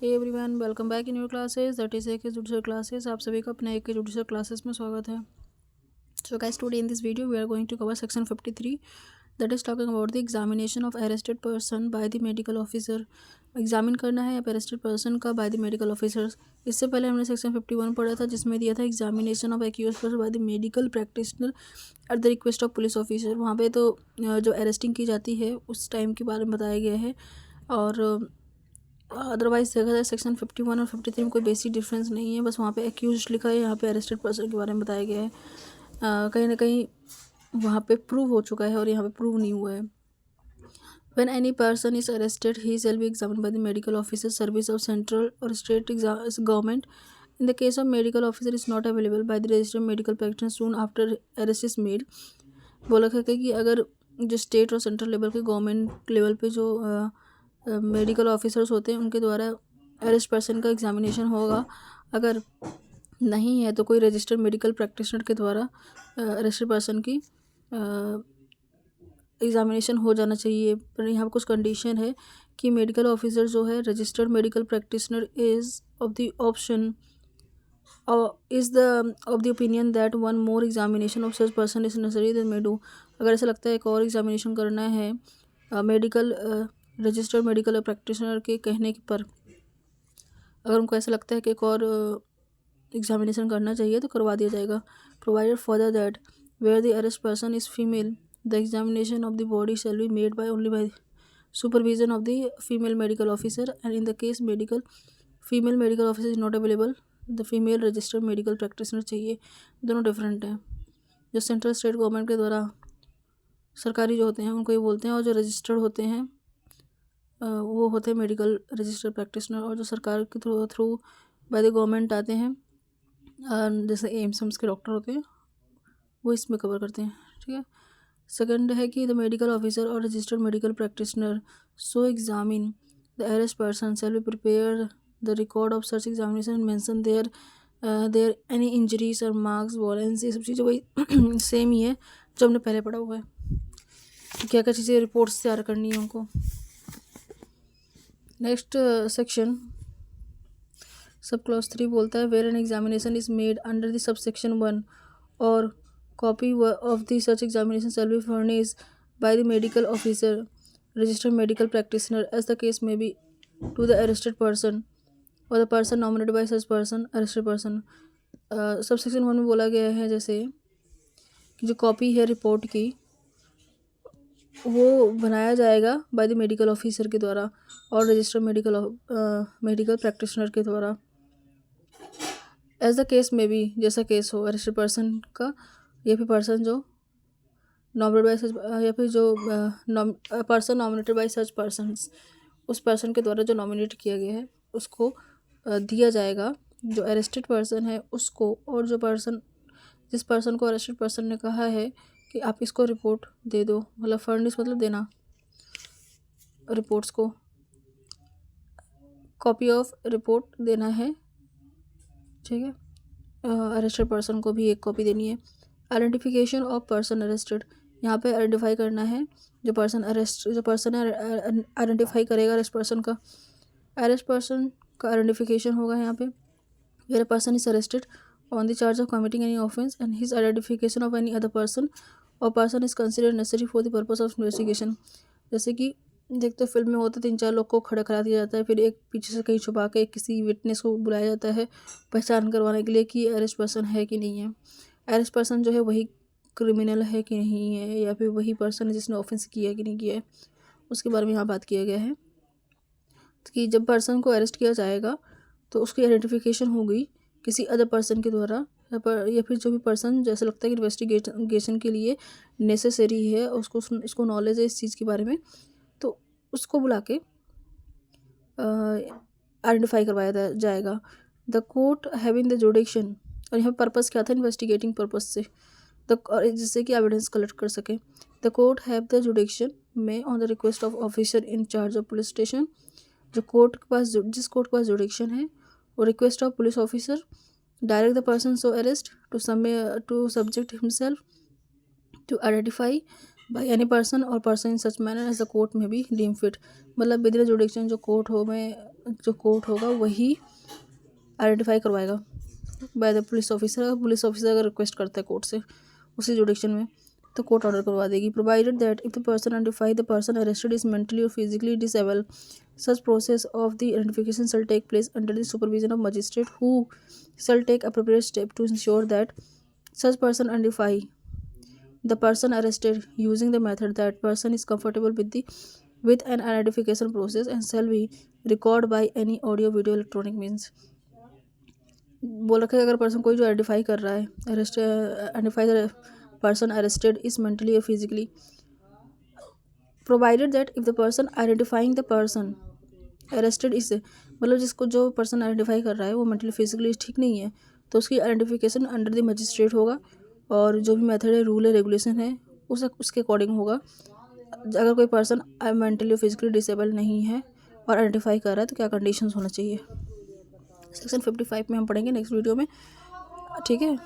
Hey everyone, welcome back in your classes that is A K judicial classes. आप सभी का अपने एक के जुडिशल क्लासेस में स्वागत है। So guys, today in this video we are going to cover section 53 that is talking about the examination of arrested person by the medical officer. Examine करना है अरेस्टेड पर्सन का बाय द मेडिकल ऑफिसर्स। इससे पहले हमने section 51 पढ़ा था जिसमें दिया था examination of accuse person by the medical practitioner at the request of police officer. वहाँ पे तो जो अरेस्टिंग की जाती है उस टाइम के बारे में बताया गया है, और अदरवाइज देखा जाए सेक्शन 51 और 53 में कोई बेसिक डिफरेंस नहीं है। बस वहाँ पे एक्यूज लिखा है, यहाँ पे अरेस्टेड पर्सन के बारे में बताया गया है। कहीं ना कहीं वहाँ पे प्रूव हो चुका है और यहाँ पे प्रूव नहीं हुआ है। When any person is arrested, he shall be examined by the medical officer, service of central or state government. In the case of medical officer is not available by the registered medical practitioner soon after arrest is made. बोला था कि अगर जो state और central level के government level पे जो medical officers होते हैं उनके द्वारा अरेस्ट पर्सन का एग्जामिनेशन होगा, अगर नहीं है तो कोई रजिस्टर्ड मेडिकल प्रैक्टिशनर के द्वारा अरेस्टेड पर्सन की एग्जामिनेशन हो जाना चाहिए। पर यहाँ पर कुछ कंडीशन है कि मेडिकल ऑफिसर जो है registered medical practitioner is of the option is the of the opinion that one more examination of such person is necessary then may do. अगर ऐसा लगता है एक और एग्जामिनेशन करना है मेडिकल रजिस्टर्ड मेडिकल प्रैक्टिशनर के कहने पर, अगर उनको ऐसा लगता है कि एक और एग्जामिनेशन करना चाहिए तो करवा दिया जाएगा। Provided further that where the arrest person is female the examination of the body shall be made by only by supervision of the female medical officer and in the case female medical officer is not available the female registered medical practitioner चाहिए। दोनों different हैं। जो central state government के द्वारा सरकारी जो होते हैं उनको ये बोलते हैं, और जो रजिस्टर्ड होते हैं वो होते हैं मेडिकल रजिस्टर्ड प्रैक्टिशनर। और जो सरकार के थ्रू बाय द गवर्नमेंट आते हैं जैसे एम्स के डॉक्टर होते हैं वो इसमें कवर करते हैं। ठीक है। सेकंड है कि द मेडिकल ऑफिसर और registered medical practitioner so examine the arrest person shall be prepare the record of search examination mention there any injuries और मार्क्स वॉलेंस। ये सब चीज़ें वही सेम ही है जो हमने पहले पढ़ा हुआ है। क्या क्या चीज़ें रिपोर्ट्स तैयार करनी है उनको। नेक्स्ट सेक्शन सब क्लॉज 3 बोलता है where an examination is made under the subsection 1 और copy of the such examination shall be furnished by the medical officer registered medical practitioner as the case may be to the arrested person or the person nominated by such person arrested person। Subsection 1 में बोला गया है जैसे कि जो copy है report की वो बनाया जाएगा बाय द मेडिकल ऑफिसर के द्वारा और रजिस्टर्ड मेडिकल प्रैक्टिशनर के द्वारा। एज द केस में भी जैसा केस हो अरेस्टेड पर्सन का या फिर पर्सन जो नॉमिनेटेड बाय सच या फिर जो person nominated by such persons उस पर्सन के द्वारा जो नॉमिनेट किया गया है उसको दिया जाएगा जो अरेस्टेड पर्सन है उसको। और जो पर्सन जिस पर्सन को अरेस्टेड पर्सन ने कहा है कि आप इसको रिपोर्ट दे दो, मतलब फर्निश मतलब देना, रिपोर्ट्स को कॉपी ऑफ रिपोर्ट देना है। ठीक है। अरेस्टेड पर्सन को भी एक कॉपी देनी है। आइडेंटिफिकेशन ऑफ पर्सन अरेस्टेड, यहाँ पे आइडेंटिफाई करना है जो पर्सन है आइडेंटिफाई करेगा अरेस्ट पर्सन का। अरेस्ट पर्सन का आइडेंटिफिकेशन होगा यहाँ पे where person is arrested on the charge of committing any offence and his identification of any other person और person is considered necessary for the purpose of investigation. जैसे कि देखते फिल्म में होते 3-4 लोग को खड़ा करा दिया जाता है, फिर एक पीछे से कहीं छुपा के किसी विटनेस को बुलाया जाता है पहचान करवाने के लिए कि अरेस्ट पर्सन है कि नहीं है। अरेस्ट पर्सन जो है वही क्रिमिनल है कि नहीं है, या फिर वही पर्सन है जिसने ऑफेंस किया है कि नहीं किया है, उसके बारे में यहाँ बात किया गया है कि जब पर्सन को अरेस्ट किया जाएगा तो उसकी आइडेंटिफिकेशन होगी किसी अदर पर्सन के द्वारा या फिर जो भी पर्सन जैसे लगता है कि इन्वेस्टिगेशन के लिए नेसेसरी है उसको इसको नॉलेज है इस चीज़ के बारे में, तो उसको बुला के आइडेंटिफाई करवाया जाएगा। द कोर्ट हैविंग द जुडिक्शन, और यहाँ पर्पस क्या था इन्वेस्टिगेटिंग पर्पस से जिससे कि एविडेंस कलेक्ट कर सके। The court have the jurisdiction may on the request of officer in charge of police station. जो कोर्ट के पास जिस कोर्ट के पास जुडिक्शन है वो request of police officer direct the person so arrest to subject himself to identify by any person और person in such manner as the court may be deem fit. मतलब with the jurisdiction जो court हो में जो court होगा वही identify करवाएगा by the police officer. Police officer अगर रिक्वेस्ट करता है कोर्ट से उसी जुडिक्शन में तो कोर्ट ऑर्डर करवा देगी। Provided that if the person identify the person arrested is mentally और physically disable, such process of the identification shall take place under the supervision of magistrate who shall take appropriate step to ensure that such person identify the person arrested using the method that person is comfortable with an identification process and shall be recorded by any audio video electronic means। बोल रखा है अगर person कोई जो identify कर रहा है identify the person arrested is mentally और physically, provided that if the person identifying the person arrested is मतलब जिसको जो पर्सन आइडेंटिफाई कर रहा है वो मेंटली फिजिकली ठीक नहीं है तो उसकी आइडेंटिफिकेशन अंडर द मजिस्ट्रेट होगा और जो भी मेथड है रूल है रेगुलेशन है उसके अकॉर्डिंग होगा। अगर कोई पर्सन मेंटली और फिजिकली डिसेबल नहीं है और आइडेंटिफाई कर रहा है तो क्या कंडीशंस होना चाहिए, सेक्शन 55 में हम पढ़ेंगे नेक्स्ट वीडियो में। ठीक है।